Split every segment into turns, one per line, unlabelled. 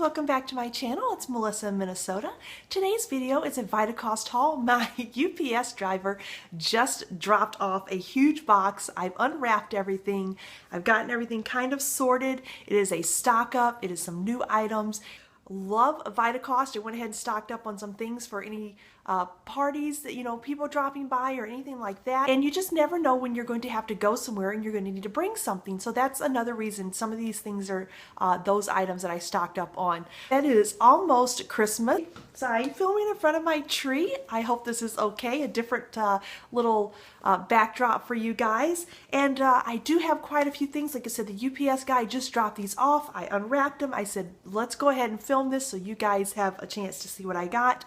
welcome back to my channel. It's Melissa in Minnesota. Today's video is a Vitacost haul. My UPS driver just dropped off a huge box. I've unwrapped everything. I've gotten everything kind of sorted. It is a stock up. It is some new items. Love Vitacost. I went ahead and stocked up on some things for any parties that, people dropping by or anything like that. And you just never know when you're going to have to go somewhere and you're going to need to bring something. So that's another reason some of these things are those items that I stocked up on. And it is almost Christmas. So I'm filming in front of my tree. I hope this is okay. A different little backdrop for you guys. And I do have quite a few things. Like I said, the UPS guy just dropped these off. I unwrapped them. I said, let's go ahead and film this so you guys have a chance to see what I got.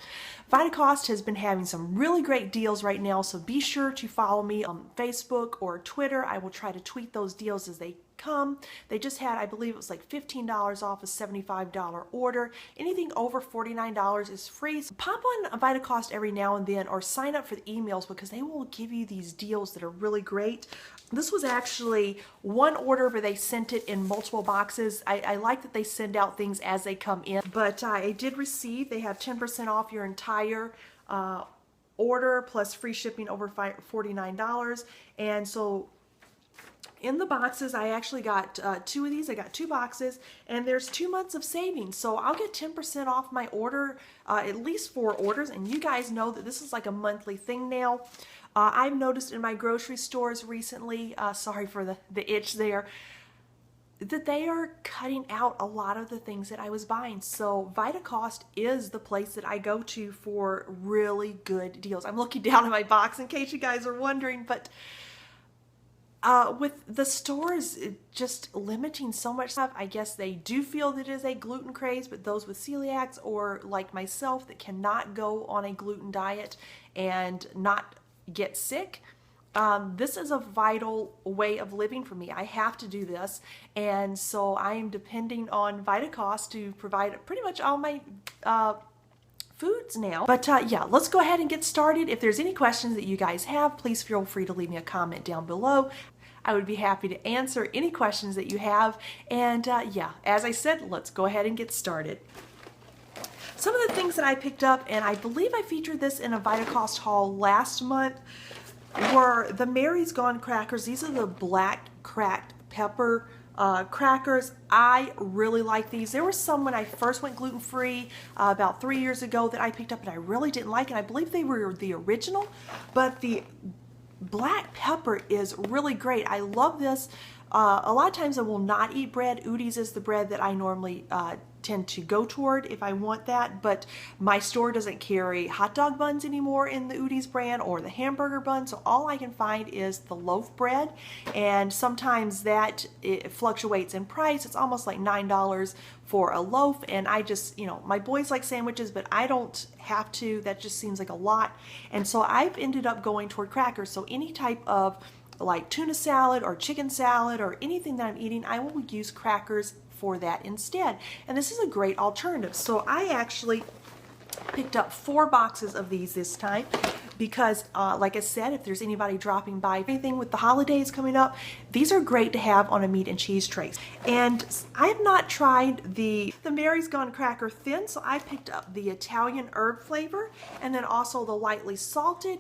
Vitacost has been having some really great deals right now, so be sure to follow me on Facebook or Twitter. I will try to tweet those deals as they come. They just had, I believe it was like $15 off a $75 order. Anything over $49 is free. So pop on Vitacost every now and then or sign up for the emails because they will give you these deals that are really great. This was actually one order where they sent it in multiple boxes. I like that they send out things as they come in, but I did receive, they have 10% off your entire order plus free shipping over $49. And so in the boxes, I actually got two of these. I got two boxes, and there's 2 months of savings. So I'll get 10% off my order, at least 4 orders. And you guys know that this is like a monthly thing now. I've noticed in my grocery stores recently, sorry for the itch there, that they are cutting out a lot of the things that I was buying. So Vitacost is the place that I go to for really good deals. I'm looking down at my box in case you guys are wondering, but with the stores just limiting so much stuff, I guess they do feel that it is a gluten craze, but those with celiacs or like myself that cannot go on a gluten diet and not get sick, this is a vital way of living for me. I have to do this, and so I am depending on Vitacost to provide pretty much all my foods now. But yeah, let's go ahead and get started. If there's any questions that you guys have, please feel free to leave me a comment down below. I would be happy to answer any questions that you have. And yeah, as I said, let's go ahead and get started. Some of the things that I picked up, and I believe I featured this in a Vitacost haul last month, were the Mary's Gone crackers. These are the black cracked pepper crackers. I really like these. There were some when I first went gluten-free about 3 years ago that I picked up and I really didn't like, and I believe they were the original, but the black pepper is really great. I love this. A lot of times I will not eat bread. Udi's is the bread that I normally tend to go toward if I want that, but my store doesn't carry hot dog buns anymore in the Udi's brand or the hamburger bun, so all I can find is the loaf bread, and sometimes that it fluctuates in price. It's almost like $9 for a loaf, and I just, my boys like sandwiches, but I don't have to. That just seems like a lot, and so I've ended up going toward crackers. So any type of like tuna salad or chicken salad or anything that I'm eating, I will use crackers for that instead. And this is a great alternative. So I actually picked up 4 boxes of these this time because like I said, if there's anybody dropping by, anything with the holidays coming up, these are great to have on a meat and cheese tray. And I have not tried the Mary's Gone Cracker Thin, so I picked up the Italian herb flavor and then also the lightly salted,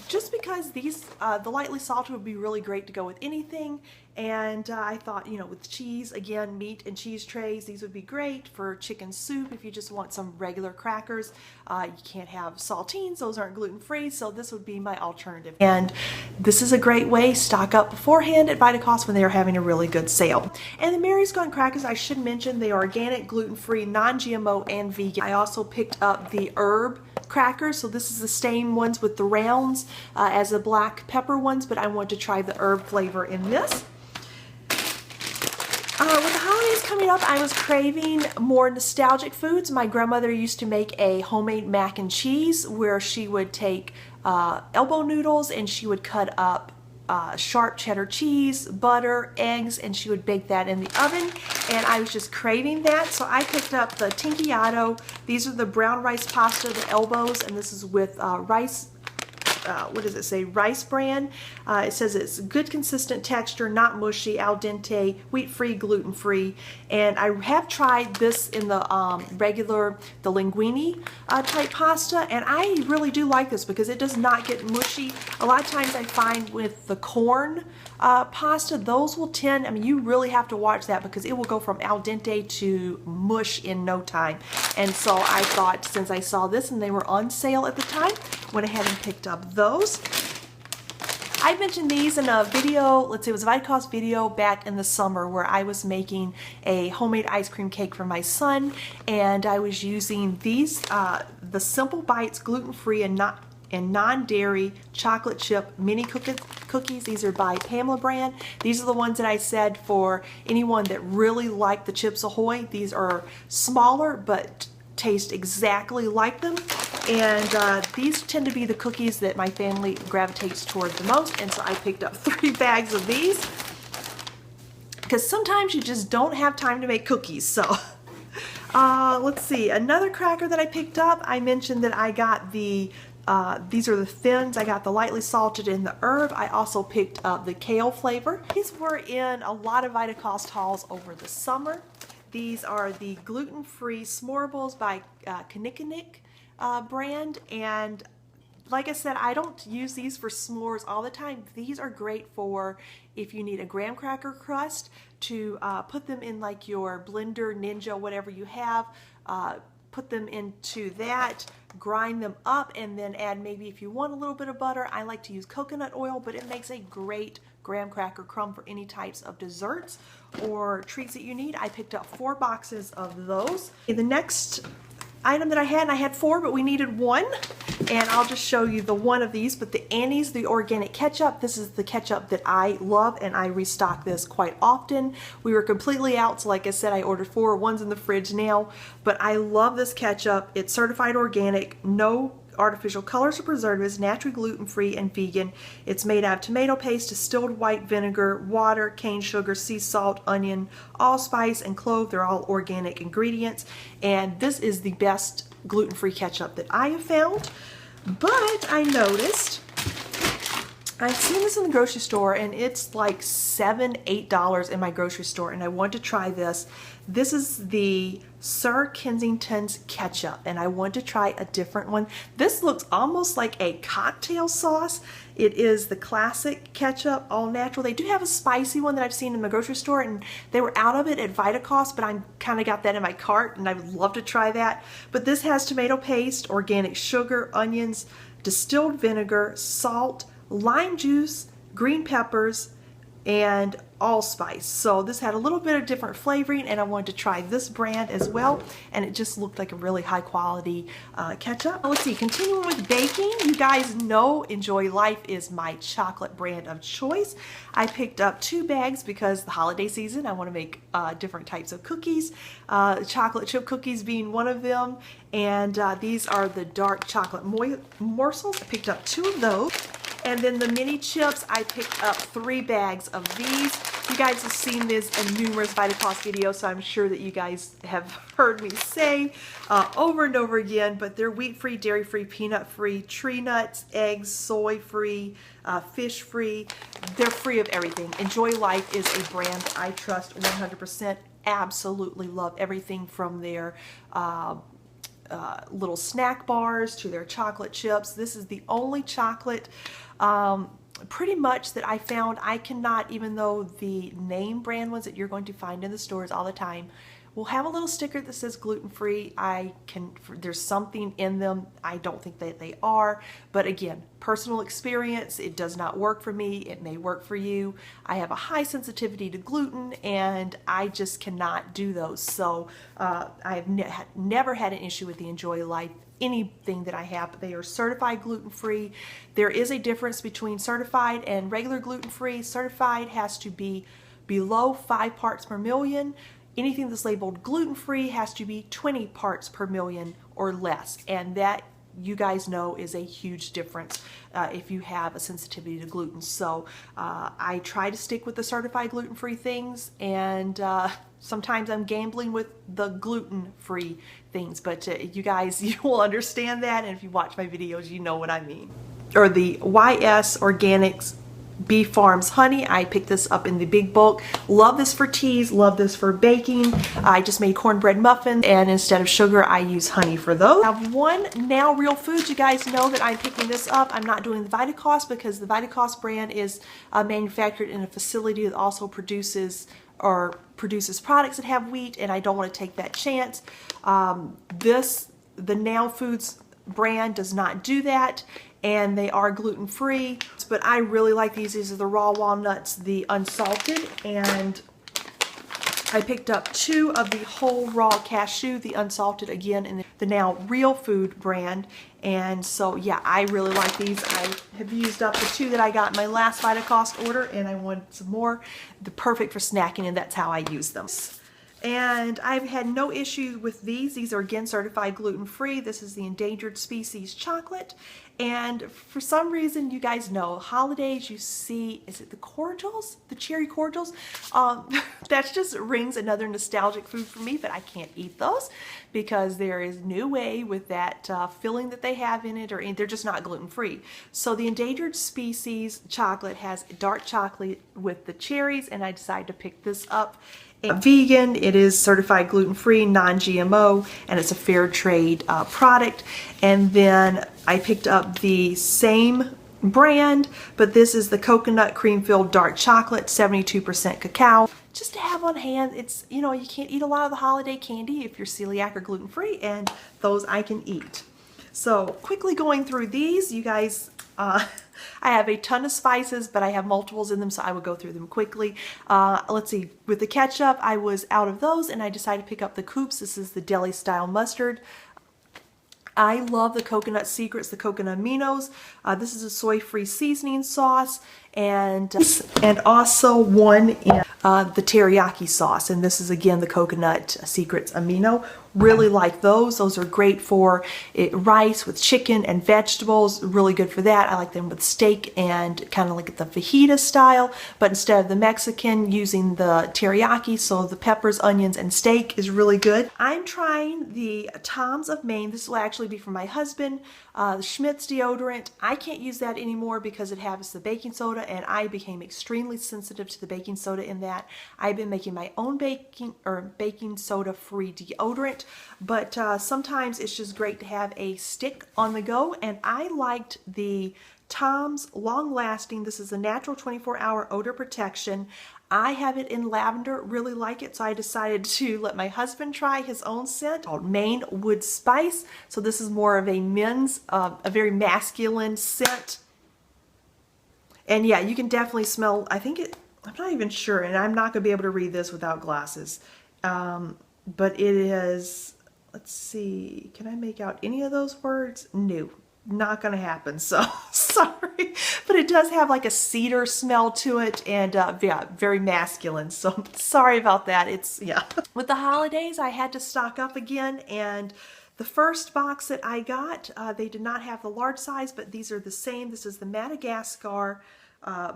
just because these, the lightly salted would be really great to go with anything. And I thought, with cheese, again, meat and cheese trays, these would be great for chicken soup if you just want some regular crackers. You can't have saltines, those aren't gluten-free, so this would be my alternative. And this is a great way, stock up beforehand at Vitacost when they are having a really good sale. And the Mary's Gone crackers, I should mention, they are organic, gluten-free, non-GMO, and vegan. I also picked up the herb crackers, so this is the same ones with the rounds as the black pepper ones, but I wanted to try the herb flavor in this. With the holidays coming up, I was craving more nostalgic foods. My grandmother used to make a homemade mac and cheese where she would take elbow noodles and she would cut up sharp cheddar cheese, butter, eggs, and she would bake that in the oven, and I was just craving that, so I picked up the Tinkiato. These are the brown rice pasta, the elbows, and this is with rice what does it say, Rice Bran. It says it's good consistent texture, not mushy, al dente, wheat-free, gluten-free. And I have tried this in the the linguine type pasta, and I really do like this because it does not get mushy. A lot of times I find with the corn pasta, those will tend, I mean, you really have to watch that because it will go from al dente to mush in no time. And so I thought, since I saw this and they were on sale at the time, went ahead and picked up those. I mentioned these in a video, let's see, it was a Vitacost video back in the summer where I was making a homemade ice cream cake for my son, and I was using these, the Simple Bites gluten-free and non-dairy chocolate chip mini cookies. These are by Pamela brand. These are the ones that I said for anyone that really liked the Chips Ahoy. These are smaller but taste exactly like them, and these tend to be the cookies that my family gravitates toward the most, and so I picked up 3 bags of these because sometimes you just don't have time to make cookies. So let's see, another cracker that I picked up, I mentioned that I got the these are the thins. I got the lightly salted and the herb. I also picked up the kale flavor. These were in a lot of Vitacost hauls over the summer. These are the gluten-free s'moreables by Kensingtons brand, and like I said, I don't use these for s'mores all the time. These are great for if you need a graham cracker crust to put them in like your blender, Ninja, whatever you have. Put them into that, grind them up, and then add maybe if you want a little bit of butter. I like to use coconut oil, but it makes a great graham cracker crumb for any types of desserts or treats that you need. I picked up 4 boxes of those. The next item that I had 4, but we needed 1, and I'll just show you the one of these. But the Annie's, the organic ketchup, this is the ketchup that I love, and I restock this quite often. We were completely out, so like I said, I ordered 4. One's in the fridge now, but I love this ketchup. It's certified organic, no artificial colors or preservatives, naturally gluten-free and vegan. It's made out of tomato paste, distilled white vinegar, water, cane sugar, sea salt, onion, allspice, and clove. They're all organic ingredients, and this is the best gluten-free ketchup that I have found. But I noticed, I've seen this in the grocery store, and it's like $7, $8 in my grocery store, and I want to try this. This is the Sir Kensington's ketchup, and I want to try a different one. This looks almost like a cocktail sauce. It is the classic ketchup, all natural. They do have a spicy one that I've seen in the grocery store, and they were out of it at Vitacost, but I kind of got that in my cart, and I would love to try that. But this has tomato paste, organic sugar, onions, distilled vinegar, salt, lime juice, green peppers, and allspice. So this had a little bit of different flavoring, and I wanted to try this brand as well, and it just looked like a really high quality ketchup. Let's see, continuing with baking, you guys know Enjoy Life is my chocolate brand of choice. I picked up 2 bags because the holiday season, I want to make different types of cookies, chocolate chip cookies being one of them, and these are the dark chocolate morsels. I picked up 2 of those. And then the mini chips, I picked up 3 bags of these. You guys have seen this in numerous Vitacost videos, so I'm sure that you guys have heard me say over and over again, but they're wheat-free, dairy-free, peanut-free, tree nuts, eggs, soy-free, fish-free. They're free of everything. Enjoy Life is a brand I trust 100%. Absolutely love everything from their little snack bars to their chocolate chips. This is the only chocolate pretty much that I found. I cannot, even though the name brand ones that you're going to find in the stores all the time will have a little sticker that says gluten-free, there's something in them. I don't think that they are, but again, personal experience, it does not work for me. It may work for you. I have a high sensitivity to gluten, and I just cannot do those. So I've never had an issue with the Enjoy Life. Anything that I have, they are certified gluten-free. There is a difference between certified and regular gluten-free. Certified has to be below 5 parts per million. Anything that's labeled gluten-free has to be 20 parts per million or less, and that, you guys know, is a huge difference if you have a sensitivity to gluten. So I try to stick with the certified gluten-free things, and sometimes I'm gambling with the gluten-free things, but you guys, you will understand that, and if you watch my videos, you know what I mean. or the YS Organics Beef Farms honey. I picked this up in the big bulk. Love this for teas, love this for baking. I just made cornbread muffins, and instead of sugar I use honey for those. I have one Now Real Foods. You guys know that I'm picking this up. I'm not doing the Vitacost because the Vitacost brand is manufactured in a facility that also produces products that have wheat, and I don't want to take that chance. The Now Foods brand does not do that, and they are gluten-free, but I really like these. These are the raw walnuts, the unsalted, and I picked up 2 of the whole raw cashew, the unsalted, again in the Now Real Food brand. And so yeah, I really like these. I have used up the 2 that I got in my last Vitacost order, and I wanted some more. They're perfect for snacking, and that's how I use them. And I've had no issue with these. These are again certified gluten-free. This is the Endangered Species chocolate. And for some reason, you guys know, holidays you see, is it the cordials? The cherry cordials? That just rings another nostalgic food for me, but I can't eat those because there is no way with that filling that they have in it, or they're just not gluten-free. So the Endangered Species chocolate has dark chocolate with the cherries, and I decided to pick this up. Vegan, it is certified gluten-free, non-GMO, and it's a fair trade product. And then I picked up the same brand, but this is the coconut cream-filled dark chocolate, 72% cacao. Just to have on hand. It's, you know, you can't eat a lot of the holiday candy if you're celiac or gluten-free, and those I can eat. So quickly going through these, you guys, I have a ton of spices, but I have multiples in them, so I will go through them quickly. Let's see, with the ketchup, I was out of those, and I decided to pick up the Coops. This is the Deli style mustard. I love the Coconut Secrets, the coconut aminos. This is a soy-free seasoning sauce, and also one in the teriyaki sauce. And this is again the Coconut Secrets amino. Really like those. Those are great for rice with chicken and vegetables. Really good for that. I like them with steak and kind of like the fajita style, but instead of the Mexican, using the teriyaki, so the peppers, onions, and steak is really good. I'm trying the Tom's of Maine. This will actually be for my husband. The Schmidt's deodorant. I can't use that anymore because it has the baking soda, and I became extremely sensitive to the baking soda in that. I've been making my own baking soda free deodorant, but sometimes it's just great to have a stick on the go, and I liked the Tom's Long Lasting. This is a natural 24-hour odor protection. I have it in lavender, really like it, so I decided to let my husband try his own scent called Maine Wood Spice. So this is more of a men's, a very masculine scent. And yeah, you can definitely smell, I think I'm not even sure, and I'm not going to be able to read this without glasses. But it is, let's see, can I make out any of those words? No. Not gonna happen, so sorry, but it does have like a cedar smell to it, and yeah, very masculine, so sorry about that. It's, yeah. With the holidays, I had to stock up again, and the first box that I got, they did not have the large size, but these are the same. This is the Madagascar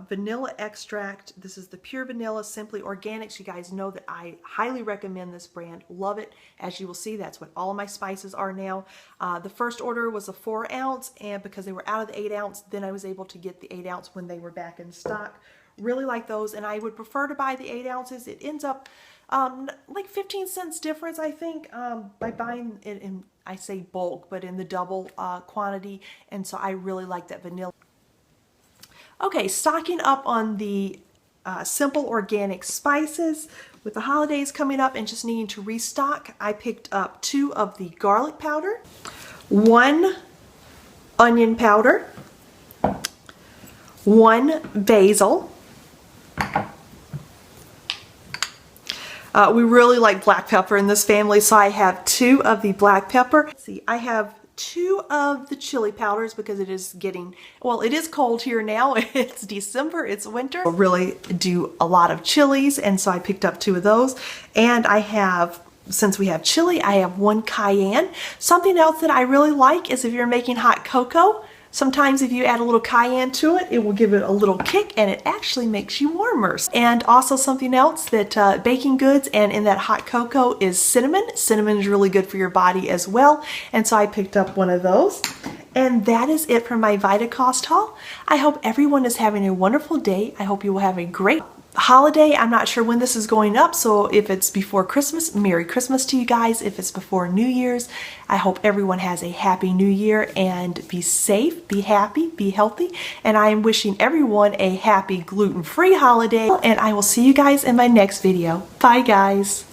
vanilla extract. This is the pure vanilla, Simply Organics. You guys know that I highly recommend this brand. Love it. As you will see, that's what all of my spices are now. The first order was a 4 ounce, and because they were out of the 8 ounce, then I was able to get the 8 ounce when they were back in stock. Really like those, and I would prefer to buy the 8 ounces. It ends up like 15 cents difference, I think, by buying it in, I say bulk, but in the double quantity, and so I really like that vanilla. Okay, stocking up on the simple organic spices. With the holidays coming up and just needing to restock, I picked up 2 of the garlic powder, 1 onion powder, 1 basil. We really like black pepper in this family, so I have 2 of the black pepper. Let's see, I have 2 of the chili powders because it is getting, well, it is cold here now. It's December, it's winter. I really do a lot of chilies, and so I picked up 2 of those. And I have, since we have chili, I have 1 cayenne. Something else that I really like is if you're making hot cocoa, sometimes if you add a little cayenne to it, it will give it a little kick, and it actually makes you warmer. And also something else that baking goods and in that hot cocoa is cinnamon. Cinnamon is really good for your body as well, and so I picked up 1 of those. And that is it for my Vitacost haul. I hope everyone is having a wonderful day. I hope you will have a great holiday. I'm not sure when this is going up, so if it's before Christmas, Merry Christmas to you guys. If it's before New Year's, I hope everyone has a happy new year and be safe, be happy, be healthy. And I am wishing everyone a happy gluten-free holiday, and I will see you guys in my next video. Bye guys.